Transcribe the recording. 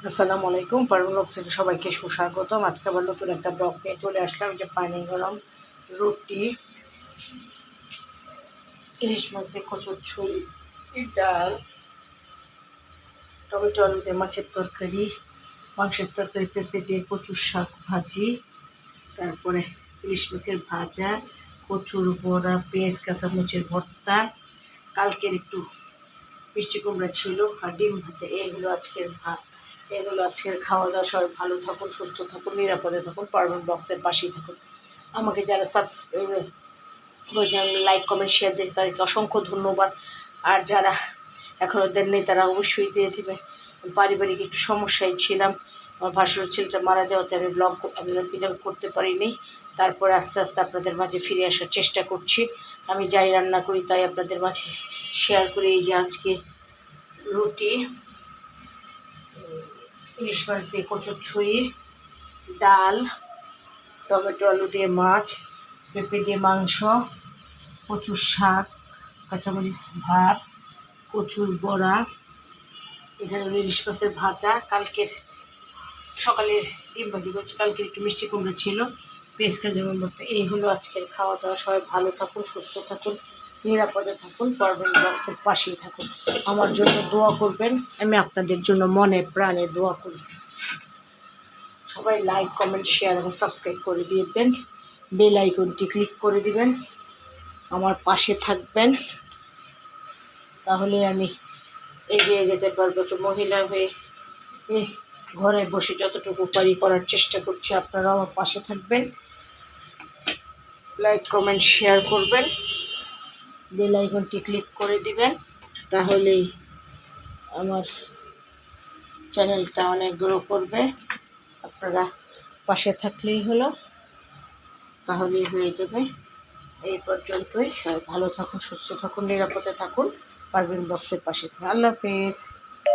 আসসালামু আলাইকুম। পারুল ব্লগ থেকে সবাইকে সুস্বাগতম। আজকে আবার নতুন একটা ব্লগ নিয়ে চলে আসলাম। যে পানি গরম রুটি, ইলিশ মাছ দিয়ে কচুরঝোল, ডাল, টমেটো আলু দিয়ে মাছের তরকারি, মাংসের তরকারি, পেঁপে দিয়ে কচুর শাক ভাজি, তারপরে ইলিশ মাছের ভাজা, কচুর বড়া, পেঁয়াজ কাঁচামরিচের ভর্তা, কালকের একটু মিষ্টি কুমড়া ছিল আর ডিম ভাজা। এইগুলো আজকের ভাত, এগুলো আজকের খাওয়া দাওয়া। সবাই ভালো থাকুন, সুস্থ থাকুন, নিরাপদে থাকুন, পারবেন ব্লগসের পাশেই থাকুন। আমাকে যারা লাইক কমেন্ট শেয়ার দিয়েছে তাদেরকে অসংখ্য ধন্যবাদ। আর যারা এখনও দেন নেই তারা অবশ্যই দিয়ে দেবে। পারিবারিক একটু সমস্যায় ছিলাম, আমার ভাসুর ছেলেটা মারা যাওয়াতে আমি ব্লগ করতে পারিনি। তারপরে আস্তে আস্তে আপনাদের মাঝে ফিরে আসার চেষ্টা করছি। আমি যাই রান্না করি তাই আপনাদের মাঝে শেয়ার করি। এই যে আজকে রুটি, ইলিশ মাছ দিয়ে কচুরঝোল, ডাল, টমেটো আলু দিয়ে মাছ, পেঁপে দিয়ে মাংস, কচুর শাক, কাঁচামরিচ ভাত, কচুর বড়া, এখানে ইলিশ মাছের ভাজা, কালকের সকালের ডিম ভাজি করছি, কালকের একটু মিষ্টি কুমড়া ছিল, পেঁয়াজ কাঁচামরিচ ভর্তা। এই হলো আজকের খাওয়া দাওয়া। সবাই ভালো থাকুন, সুস্থ থাকুন, নিরাপদে থাকুন, পারবেন ব্লগসের পাশেই থাকুন। আমার জন্য দোয়া করবেন, আমি আপনাদের জন্য মনে প্রাণে দোয়া করি। সবাই লাইক কমেন্ট শেয়ার এবং সাবস্ক্রাইব করে দিবেন, বেল আইকনটি ক্লিক করে দিবেন, আমার পাশে থাকবেন। তাহলে আমি এগিয়ে যেতে পারবো। একটু মহিলা হয়ে ঘরে বসে যতটুকু পারি করার চেষ্টা করছি। আপনারাও আমার পাশে থাকবেন, লাইক কমেন্ট শেয়ার করবেন, বেল আইকনটি ক্লিক করে দিবেন। তাহলেই আমার চ্যানেলটা অনেক গ্রো করবে। আপনারা পাশে থাকলেই হলো, তাহলেই হয়ে যাবে। এই পর্যন্তই। সবাই ভালো থাকুন, সুস্থ থাকুন, নিরাপদে থাকুন, পারবেন ব্লগসের পাশে থাকুন। আল্লাহ হাফেজ।